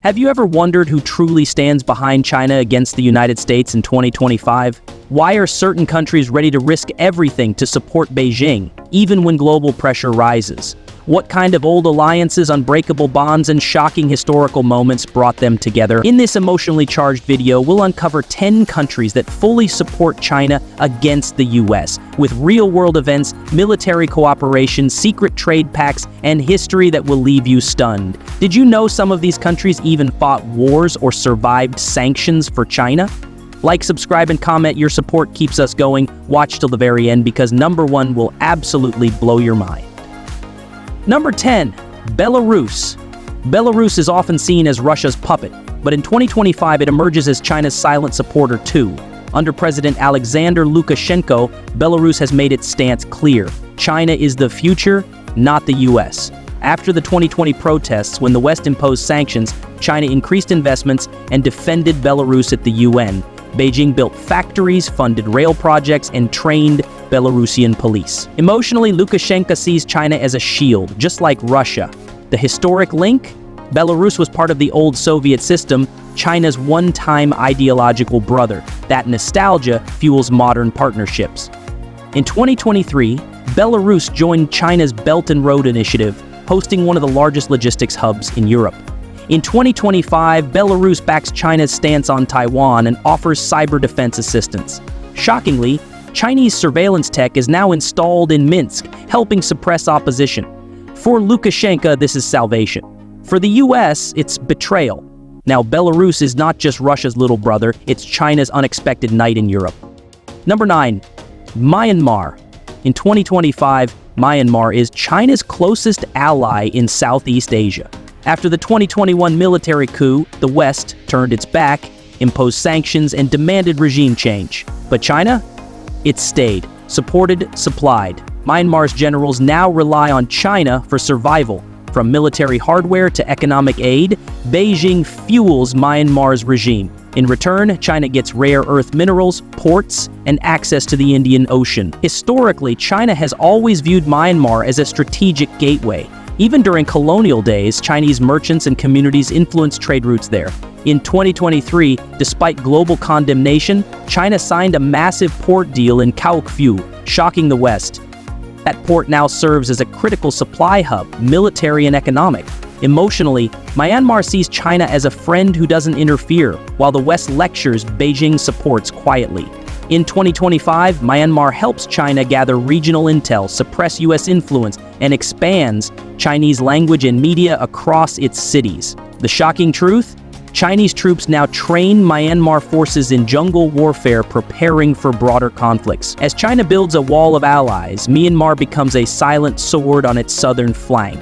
Have you ever wondered who truly stands behind China against the United States in 2025? Why are certain countries ready to risk everything to support Beijing, even when global pressure rises? What kind of old alliances, unbreakable bonds, and shocking historical moments brought them together? In this emotionally charged video, we'll uncover 10 countries that fully support China against the US, with real-world events, military cooperation, secret trade pacts, and history that will leave you stunned. Did you know some of these countries even fought wars or survived sanctions for China? Like, subscribe, and comment. Your support keeps us going. Watch till the very end because number 1 will absolutely blow your mind. Number 10. Belarus. Belarus is often seen as Russia's puppet, but in 2025 it emerges as China's silent supporter too. Under President Alexander Lukashenko, Belarus has made its stance clear. China is the future, not the US. After the 2020 protests, when the West imposed sanctions, China increased investments and defended Belarus at the UN. Beijing built factories, funded rail projects, and trained Belarusian police. Emotionally, Lukashenko sees China as a shield, just like Russia. The historic link? Belarus was part of the old Soviet system, China's one-time ideological brother. That nostalgia fuels modern partnerships. In 2023, Belarus joined China's Belt and Road Initiative, hosting one of the largest logistics hubs in Europe. In 2025, Belarus backs China's stance on Taiwan and offers cyber defense assistance. Shockingly, Chinese surveillance tech is now installed in Minsk, helping suppress opposition. For Lukashenko, this is salvation. For the US, it's betrayal. Now, Belarus is not just Russia's little brother, it's China's unexpected knight in Europe. Number 9. Myanmar. In 2025, Myanmar is China's closest ally in Southeast Asia. After the 2021 military coup, the West turned its back, imposed sanctions, and demanded regime change. But China? It stayed, supported, supplied. Myanmar's generals now rely on China for survival. From military hardware to economic aid, Beijing fuels Myanmar's regime. In return, China gets rare earth minerals, ports, and access to the Indian Ocean. Historically, China has always viewed Myanmar as a strategic gateway. Even during colonial days, Chinese merchants and communities influenced trade routes there. In 2023, despite global condemnation, China signed a massive port deal in Kaohsiung, shocking the West. That port now serves as a critical supply hub, military and economic. Emotionally, Myanmar sees China as a friend who doesn't interfere, while the West lectures, Beijing supports quietly. In 2025, Myanmar helps China gather regional intel, suppress US influence, and expands Chinese language and media across its cities. The shocking truth? Chinese troops now train Myanmar forces in jungle warfare, preparing for broader conflicts. As China builds a wall of allies, Myanmar becomes a silent sword on its southern flank.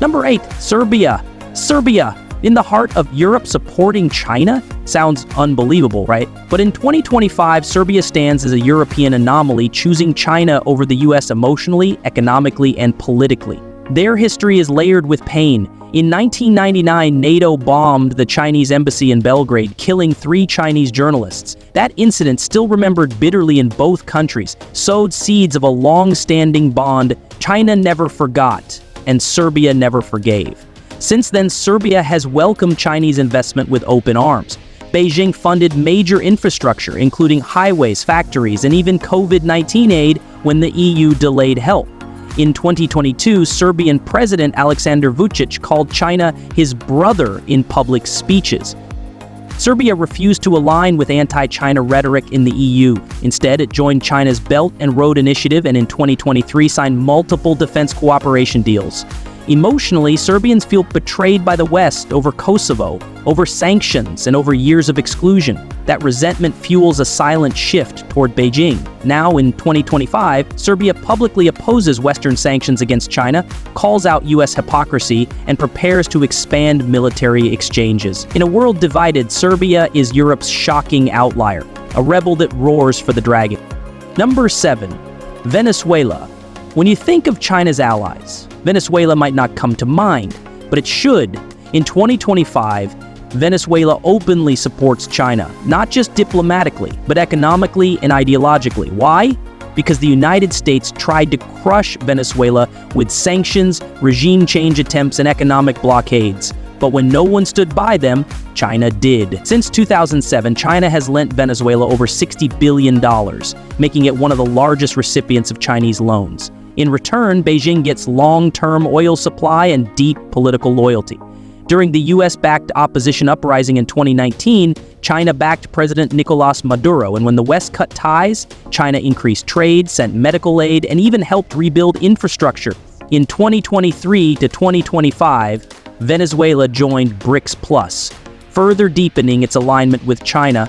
Number 8. Serbia. Serbia, in the heart of Europe supporting China? Sounds unbelievable, right? But in 2025, Serbia stands as a European anomaly, choosing China over the US emotionally, economically, and politically. Their history is layered with pain. In 1999, NATO bombed the Chinese embassy in Belgrade, killing 3 Chinese journalists. That incident, still remembered bitterly in both countries, sowed seeds of a long-standing bond China never forgot, and Serbia never forgave. Since then, Serbia has welcomed Chinese investment with open arms. Beijing funded major infrastructure, including highways, factories, and even COVID-19 aid when the EU delayed help. In 2022, Serbian President Aleksandar Vučić called China his brother in public speeches. Serbia refused to align with anti-China rhetoric in the EU. Instead, it joined China's Belt and Road Initiative and in 2023 signed multiple defense cooperation deals. Emotionally, Serbians feel betrayed by the West over Kosovo, over sanctions, and over years of exclusion. That resentment fuels a silent shift toward Beijing. Now, in 2025, Serbia publicly opposes Western sanctions against China, calls out US hypocrisy, and prepares to expand military exchanges. In a world divided, Serbia is Europe's shocking outlier, a rebel that roars for the dragon. Number 7. Venezuela. When you think of China's allies, Venezuela might not come to mind, but it should. In 2025, Venezuela openly supports China, not just diplomatically, but economically and ideologically. Why? Because the United States tried to crush Venezuela with sanctions, regime change attempts, and economic blockades. But when no one stood by them, China did. Since 2007, China has lent Venezuela over $60 billion, making it one of the largest recipients of Chinese loans. In return, Beijing gets long-term oil supply and deep political loyalty. During the US-backed opposition uprising in 2019, China backed President Nicolas Maduro, and when the West cut ties, China increased trade, sent medical aid, and even helped rebuild infrastructure. In 2023 to 2025, Venezuela joined BRICS Plus, further deepening its alignment with China.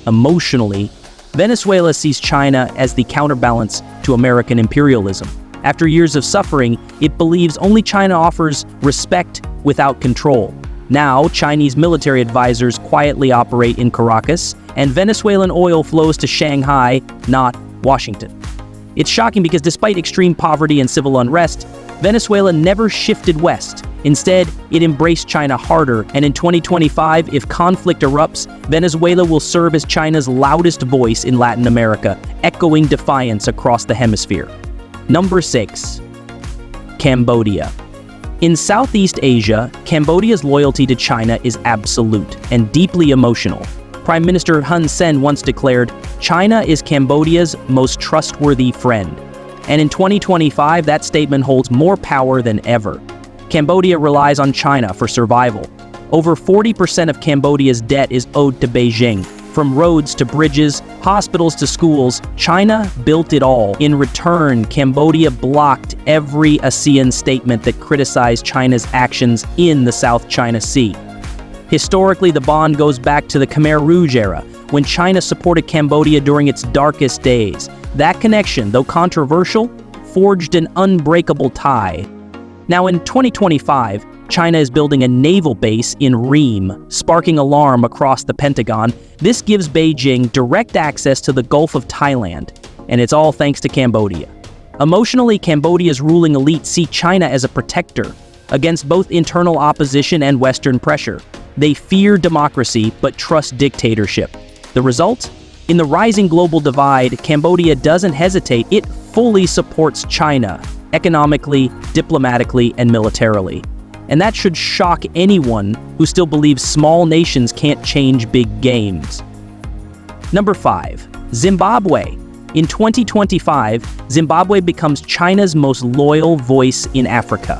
Emotionally, Venezuela sees China as the counterbalance to American imperialism. After years of suffering, it believes only China offers respect without control. Now, Chinese military advisors quietly operate in Caracas, and Venezuelan oil flows to Shanghai, not Washington. It's shocking because despite extreme poverty and civil unrest, Venezuela never shifted west. Instead, it embraced China harder, and in 2025, if conflict erupts, Venezuela will serve as China's loudest voice in Latin America, echoing defiance across the hemisphere. Number 6. Cambodia. In Southeast Asia, Cambodia's loyalty to China is absolute and deeply emotional. Prime Minister Hun Sen once declared, "China is Cambodia's most trustworthy friend." And in 2025, that statement holds more power than ever. Cambodia relies on China for survival. Over 40% of Cambodia's debt is owed to Beijing. From roads to bridges, hospitals to schools, China built it all. In return, Cambodia blocked every ASEAN statement that criticized China's actions in the South China Sea. Historically, the bond goes back to the Khmer Rouge era, when China supported Cambodia during its darkest days. That connection, though controversial, forged an unbreakable tie. Now in 2025, China is building a naval base in Reem, sparking alarm across the Pentagon. This gives Beijing direct access to the Gulf of Thailand, and it's all thanks to Cambodia. Emotionally, Cambodia's ruling elite see China as a protector against both internal opposition and Western pressure. They fear democracy but trust dictatorship. The result? In the rising global divide, Cambodia doesn't hesitate. It fully supports China, economically, diplomatically, and militarily. And that should shock anyone who still believes small nations can't change big games. Number 5. Zimbabwe. In 2025, Zimbabwe becomes China's most loyal voice in Africa.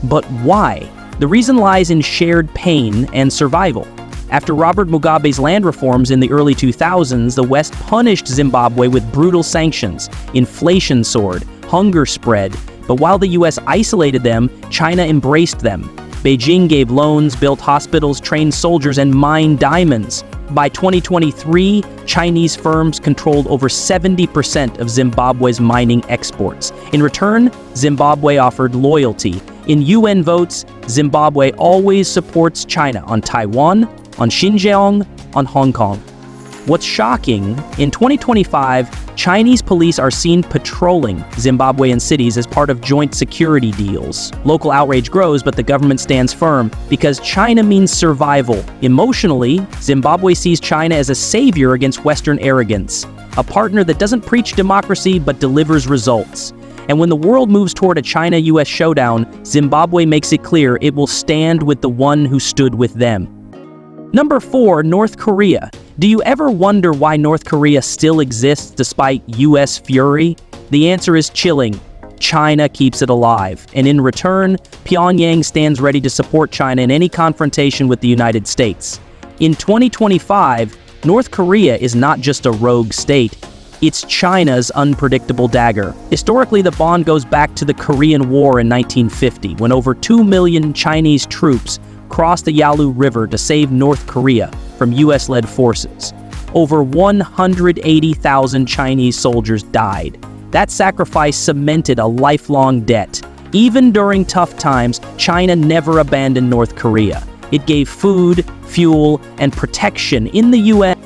But why? The reason lies in shared pain and survival. After Robert Mugabe's land reforms in the early 2000s, the West punished Zimbabwe with brutal sanctions. Inflation soared, hunger spread, but while the US isolated them, China embraced them. Beijing gave loans, built hospitals, trained soldiers, and mined diamonds. By 2023, Chinese firms controlled over 70% of Zimbabwe's mining exports. In return, Zimbabwe offered loyalty. In UN votes, Zimbabwe always supports China on Taiwan, on Xinjiang, on Hong Kong. What's shocking, in 2025, Chinese police are seen patrolling Zimbabwean cities as part of joint security deals. Local outrage grows, but the government stands firm because China means survival. Emotionally, Zimbabwe sees China as a savior against Western arrogance, a partner that doesn't preach democracy but delivers results. And when the world moves toward a China-US showdown, Zimbabwe makes it clear it will stand with the one who stood with them. Number 4, North Korea. Do you ever wonder why North Korea still exists despite US fury? The answer is chilling. China keeps it alive. And in return, Pyongyang stands ready to support China in any confrontation with the United States. In 2025, North Korea is not just a rogue state. It's China's unpredictable dagger. Historically, the bond goes back to the Korean War in 1950, when over 2 million Chinese troops crossed the Yalu River to save North Korea from US-led forces. Over 180,000 Chinese soldiers died. That sacrifice cemented a lifelong debt. Even during tough times, China never abandoned North Korea. It gave food, fuel, and protection in the UN.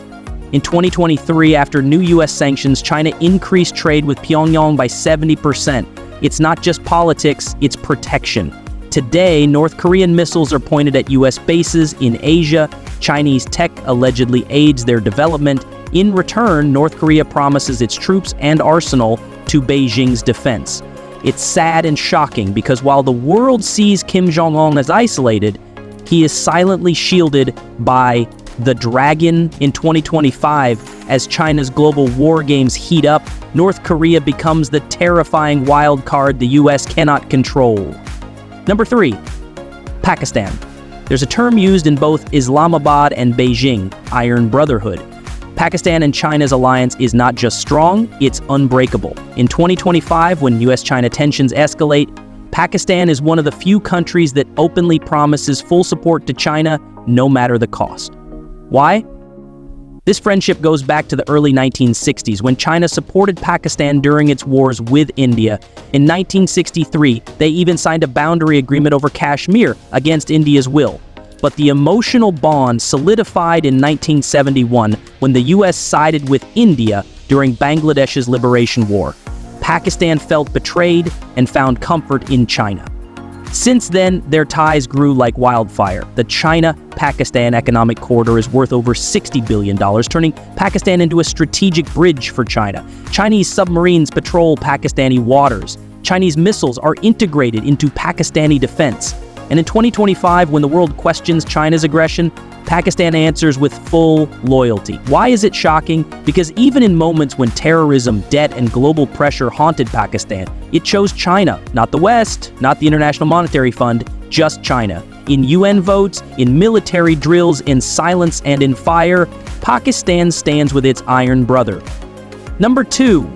In 2023, after new US sanctions, China increased trade with Pyongyang by 70%. It's not just politics, it's protection. Today, North Korean missiles are pointed at US bases in Asia. Chinese tech allegedly aids their development. In return, North Korea promises its troops and arsenal to Beijing's defense. It's sad and shocking because while the world sees Kim Jong-un as isolated, He is silently shielded by the Dragon in 2025. As China's global war games heat up, North Korea becomes the terrifying wild card the US cannot control. Number 3, Pakistan. There's a term used in both Islamabad and Beijing, Iron Brotherhood. Pakistan and China's alliance is not just strong, it's unbreakable. In 2025, when US-China tensions escalate, Pakistan is one of the few countries that openly promises full support to China, no matter the cost. Why? This friendship goes back to the early 1960s, when China supported Pakistan during its wars with India. In 1963, they even signed a boundary agreement over Kashmir against India's will. But the emotional bond solidified in 1971 when the US sided with India during Bangladesh's liberation war. Pakistan felt betrayed and found comfort in China. Since then, their ties grew like wildfire. The China-Pakistan economic corridor is worth over $60 billion, turning Pakistan into a strategic bridge for China. Chinese submarines patrol Pakistani waters. Chinese missiles are integrated into Pakistani defense. And in 2025, when the world questions China's aggression, Pakistan answers with full loyalty. Why is it shocking? Because even in moments when terrorism, debt, and global pressure haunted Pakistan, it chose China, not the West, not the International Monetary Fund, just China. In UN votes, in military drills, in silence, and in fire, Pakistan stands with its iron brother. Number 2,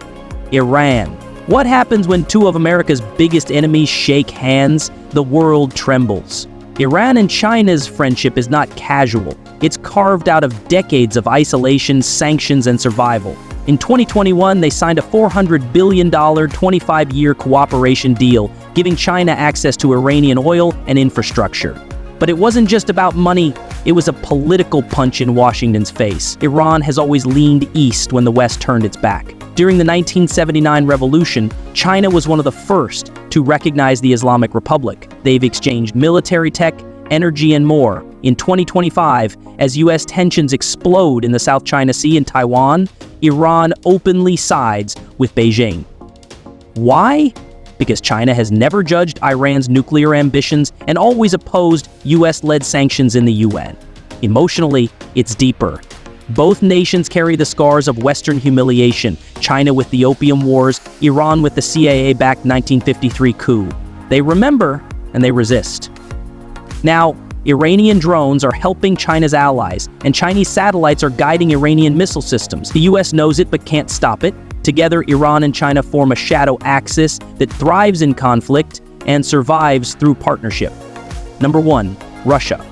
Iran. What happens when two of America's biggest enemies shake hands? The world trembles. Iran and China's friendship is not casual. It's carved out of decades of isolation, sanctions, and survival. In 2021, they signed a $400 billion 25-year cooperation deal, giving China access to Iranian oil and infrastructure. But it wasn't just about money, it was a political punch in Washington's face. Iran has always leaned east when the West turned its back. During the 1979 revolution, China was one of the first to recognize the Islamic Republic. They've exchanged military tech, energy, and more. In 2025, as US tensions explode in the South China Sea and Taiwan, Iran openly sides with Beijing. Why? Because China has never judged Iran's nuclear ambitions and always opposed US-led sanctions in the UN. Emotionally, it's deeper. Both nations carry the scars of Western humiliation, China with the Opium Wars, Iran with the CIA-backed 1953 coup. They remember, and they resist. Now, Iranian drones are helping China's allies, and Chinese satellites are guiding Iranian missile systems. The US knows it but can't stop it. Together, Iran and China form a shadow axis that thrives in conflict and survives through partnership. Number 1, Russia.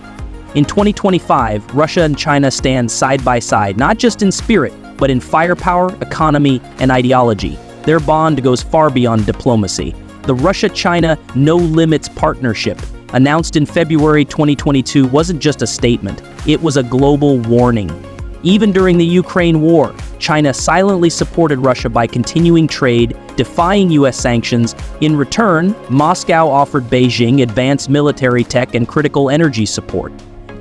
In 2025, Russia and China stand side by side, not just in spirit, but in firepower, economy, and ideology. Their bond goes far beyond diplomacy. The Russia-China No Limits Partnership, announced in February 2022, wasn't just a statement, it was a global warning. Even during the Ukraine war, China silently supported Russia by continuing trade, defying US sanctions. In return, Moscow offered Beijing advanced military tech and critical energy support.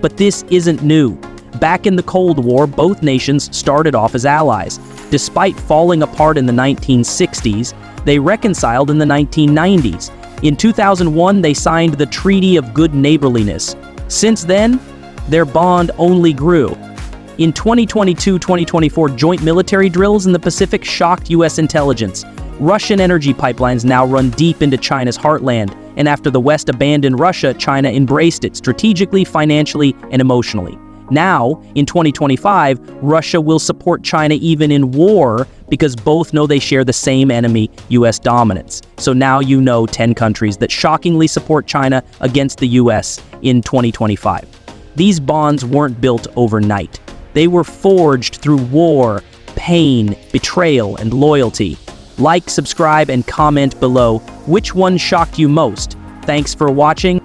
But this isn't new. Back in the Cold War, both nations started off as allies. Despite falling apart in the 1960s, they reconciled in the 1990s. In 2001, they signed the Treaty of Good Neighborliness. Since then, their bond only grew. In 2022-2024, joint military drills in the Pacific shocked US intelligence. Russian energy pipelines now run deep into China's heartland, and after the West abandoned Russia, China embraced it strategically, financially, and emotionally. Now, in 2025, Russia will support China even in war because both know they share the same enemy, US dominance. So now you know 10 countries that shockingly support China against the US in 2025. These bonds weren't built overnight. They were forged through war, pain, betrayal, and loyalty. Like, subscribe, and comment below which one shocked you most. Thanks for watching.